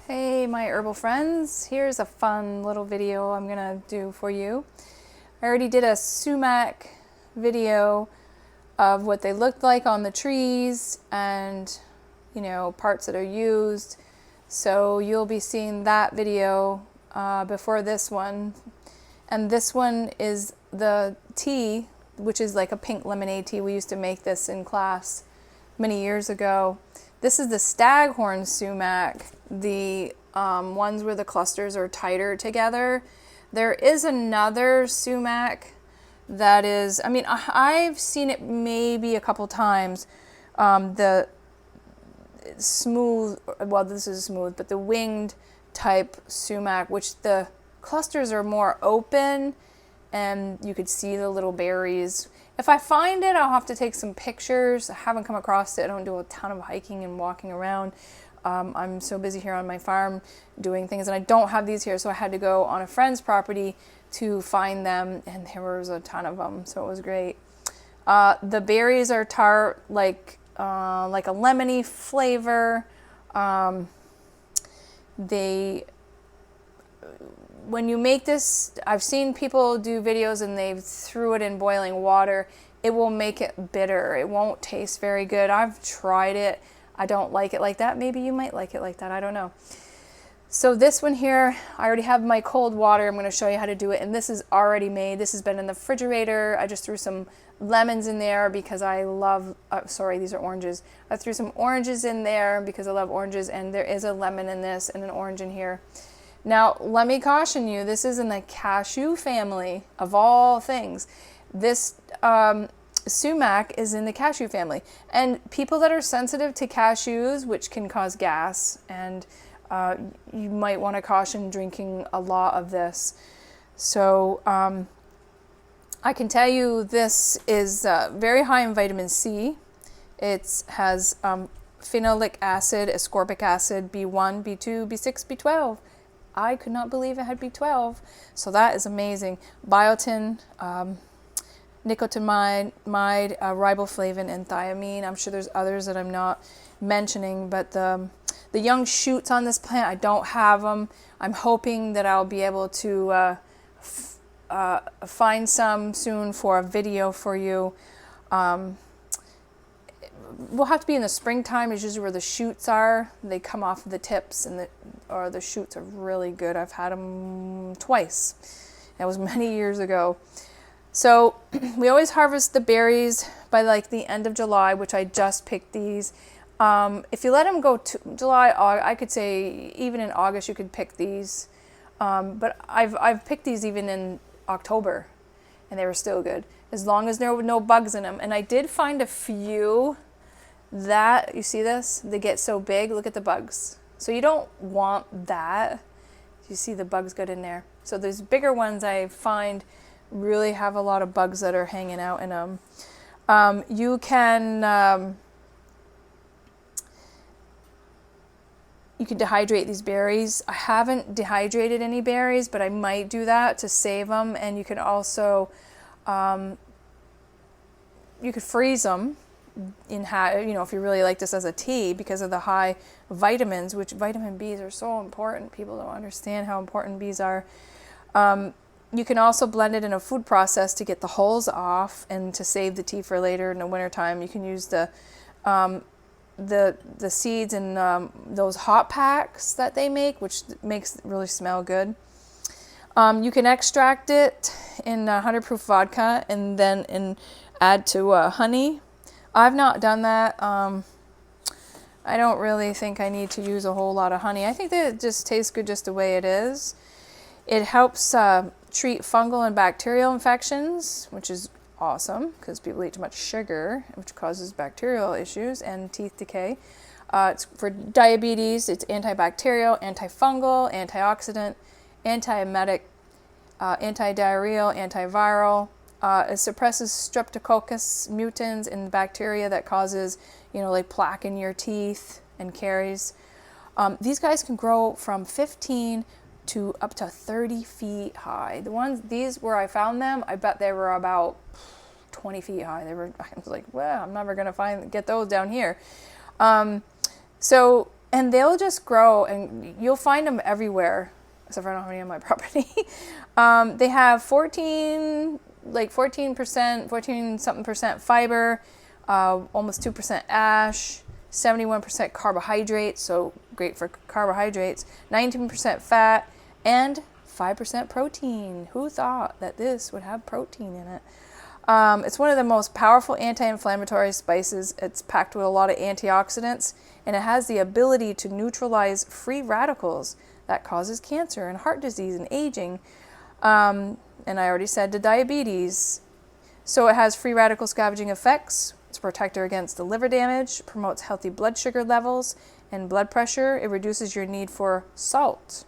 Hey my herbal friends, here's a fun little video I'm gonna do for you. I already did a sumac video of what they looked like on the trees and parts that are used, so you'll be seeing that video before this one. And this one is the tea, which is like a pink lemonade tea. We used to make this in class many years ago. This is the Staghorn Sumac, the ones where the clusters are tighter together. There is another sumac that is, I've seen it maybe a couple times. The smooth, well, this is smooth, but the winged type sumac, which the clusters are more open and you could see the little berries. If I find it, I'll have to take some pictures. I haven't come across it. I don't do a ton of hiking and walking around. I'm so busy here on my farm doing things, and I don't have these here, so I had to go on a friend's property to find them, and there was a ton of them, so it was great. The berries are tart, like a lemony flavor. When you make this, I've seen people do videos and they threw it in boiling water. It will make it bitter. It won't taste very good. I've tried it. I don't like it like that. Maybe you might like it like that. I don't know. So this one here, I already have my cold water. I'm going to show you how to do it. And this is already made. This has been in the refrigerator. I just threw some lemons in there because I love, sorry, these are oranges. I threw some oranges in there because I love oranges. And there is a lemon in this and an orange in here. Now, let me caution you, this is in the cashew family of all things. This sumac is in the cashew family. And people that are sensitive to cashews, which can cause gas, and you might want to caution drinking a lot of this. So I can tell you this is very high in vitamin C. It has phenolic acid, ascorbic acid, B1, B2, B6, B12. I could not believe it had B12, so that is amazing. Biotin, nicotinamide, riboflavin, and thiamine. I'm sure there's others that I'm not mentioning, but the young shoots on this plant, I don't have them. I'm hoping that I'll be able to find some soon for a video for you. Will have to be in the springtime. Is usually where the shoots are. They come off of the tips, and the shoots are really good. I've had them twice. That was many years ago. So we always harvest the berries by like the end of July, which I just picked these. If you let them go to July, I could say even in August you could pick these. But I've picked these even in October, and they were still good as long as there were no bugs in them. And I did find a few that, you see this? They get so big. Look at the bugs. So you don't want that. You see the bugs got in there. So those bigger ones I find really have a lot of bugs that are hanging out in them. You can dehydrate these berries. I haven't dehydrated any berries, but I might do that to save them. And you can also, you could freeze them if you really like this as a tea because of the high vitamins, which vitamin B's are so important. People don't understand how important B's are. You can also blend it in a food process to get the hulls off and to save the tea for later in the wintertime. You can use the seeds in those hot packs that they make, which makes it really smell good. You can extract it in 100 proof vodka and then add to honey. I've not done that. I don't really think I need to use a whole lot of honey. I think that it just tastes good just the way it is. It helps treat fungal and bacterial infections, which is awesome because people eat too much sugar, which causes bacterial issues and teeth decay. It's for diabetes. It's antibacterial, antifungal, antioxidant, antiemetic, antidiarrheal, antiviral. It suppresses streptococcus mutans and bacteria that causes, like plaque in your teeth and caries. These guys can grow from 15 to up to 30 feet high. These where I found them, I bet they were about 20 feet high. I was like, well, I'm never going to get those down here. So And they'll just grow, and you'll find them everywhere, except for I don't have any on my property. They have 14 something percent fiber, almost 2% ash, 71% carbohydrates, so great for carbohydrates, 19% fat, and 5% protein. Who thought that this would have protein in it? It's one of the most powerful anti-inflammatory spices. It's packed with a lot of antioxidants, and it has the ability to neutralize free radicals that causes cancer and heart disease and aging. And I already said the diabetes. So it has free radical scavenging effects. It's a protector against the liver damage, promotes healthy blood sugar levels and blood pressure. It reduces your need for salt.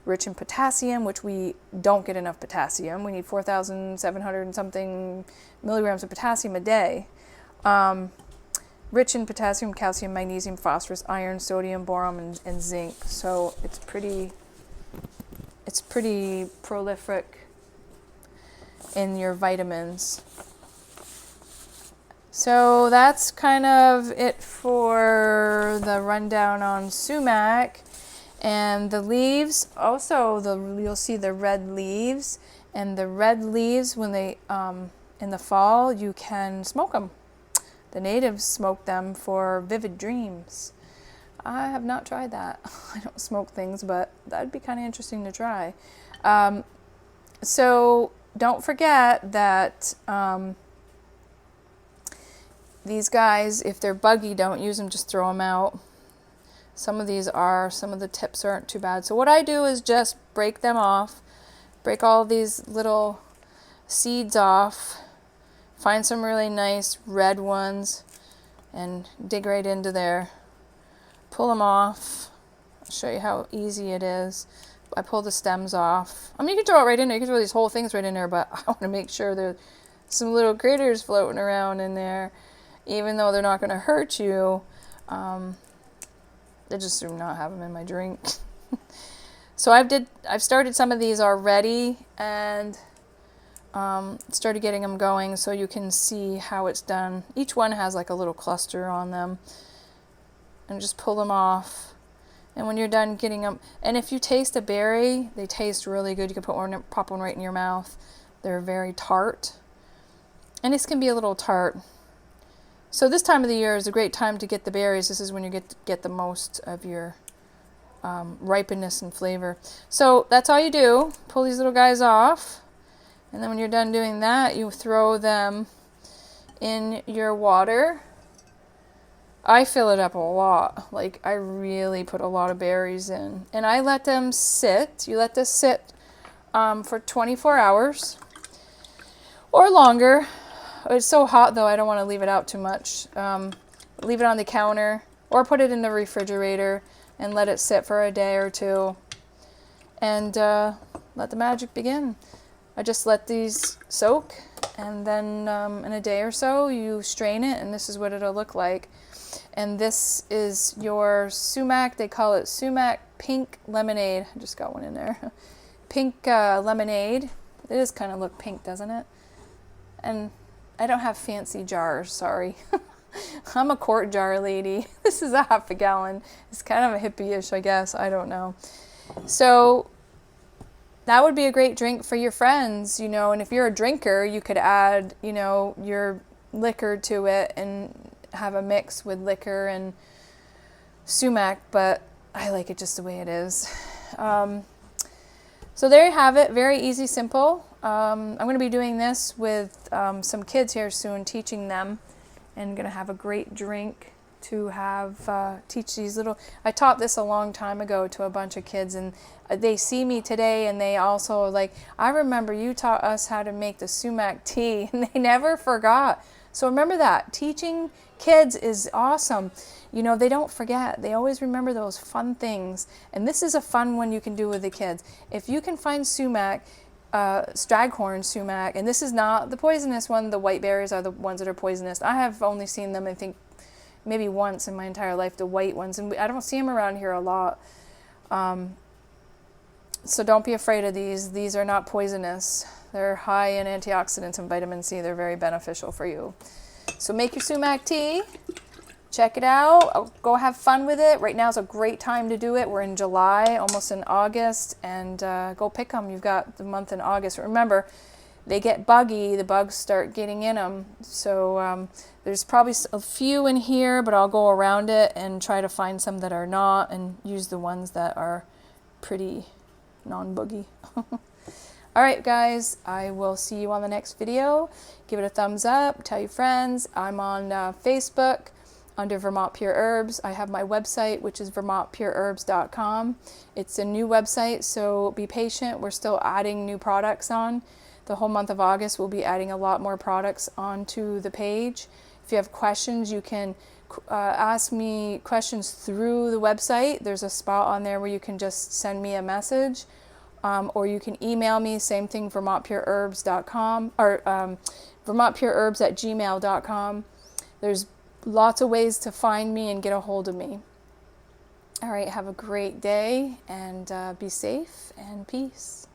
Rich in potassium, which we don't get enough potassium. We need 4,700 and something milligrams of potassium a day. Rich in potassium, calcium, magnesium, phosphorus, iron, sodium, boron, and zinc. So it's pretty prolific in your vitamins. So that's kind of it for the rundown on sumac. And the leaves, also you'll see the red leaves, and the red leaves, when they in the fall, you can smoke them. The natives smoke them for vivid dreams. I have not tried that. I don't smoke things, but that'd be kind of interesting to try. So don't forget that these guys, if they're buggy, don't use them, just throw them out. Some of the tips aren't too bad. So what I do is just break them off, break all these little seeds off, find some really nice red ones, and dig right into there. Pull them off. I'll show you how easy it is. I pull the stems off. I mean, you can throw it right in there. You can throw these whole things right in there, but I want to make sure there's some little critters floating around in there, even though they're not going to hurt you. I just do not have them in my drink. So I've started some of these already, and started getting them going so you can see how it's done. Each one has like a little cluster on them, and just pull them off. And when you're done getting them, and if you taste a berry, they taste really good. You can pop one right in your mouth. They're very tart, and this can be a little tart. So this time of the year is a great time to get the berries. This is when you get the most of your ripeness and flavor. So that's all you do. Pull these little guys off. And then when you're done doing that, you throw them in your water. I fill it up a lot. Like, I really put a lot of berries in. And I let them sit. You let this sit for 24 hours or longer. It's so hot, though, I don't want to leave it out too much. Leave it on the counter or put it in the refrigerator and let it sit for a day or two. And let the magic begin. I just let these soak, and then in a day or so, you strain it, and this is what it'll look like. And this is your sumac. They call it sumac pink lemonade. I just got one in there. Pink lemonade. It does kind of look pink, doesn't it? And I don't have fancy jars, sorry. I'm a quart jar lady. This is a half a gallon. It's kind of a hippie-ish, I guess. I don't know. So that would be a great drink for your friends, you know, and if you're a drinker, you could add, you know, your liquor to it and have a mix with liquor and sumac, but I like it just the way it is. So there you have it. Very easy, simple. I'm going to be doing this with some kids here soon, teaching them, and going to have a great drink to have, teach these little, I taught this a long time ago to a bunch of kids, and they see me today, and they also like, I remember you taught us how to make the sumac tea, and they never forgot. So remember that. Teaching kids is awesome. You know, they don't forget. They always remember those fun things, and this is a fun one you can do with the kids. If you can find sumac, Staghorn Sumac, and this is not the poisonous one. The white berries are the ones that are poisonous. I have only seen them, I think, maybe once in my entire life, the white ones, and I don't see them around here a lot. So don't be afraid of these. These are not poisonous. They're high in antioxidants and vitamin C. They're very beneficial for you. So make your sumac tea. check it out. Go have fun with it. Right now is a great time to do it. We're in July, almost in August, and go pick them. You've got the month in August. Remember, they get buggy. The bugs start getting in them. So there's probably a few in here, but I'll go around it and try to find some that are not and use the ones that are pretty non-boogie. All right, guys, I will see you on the next video. Give it a thumbs up. Tell your friends. I'm on Facebook under Vermont Pure Herbs. I have my website, which is vermontpureherbs.com. It's a new website, so be patient. We're still adding new products on. The whole month of August, we'll be adding a lot more products onto the page. If you have questions, you can ask me questions through the website. There's a spot on there where you can just send me a message. Or you can email me, same thing, vermontpureherbs.com, or vermontpureherbs@gmail.com. There's lots of ways to find me and get a hold of me. All right, have a great day, and be safe, and peace.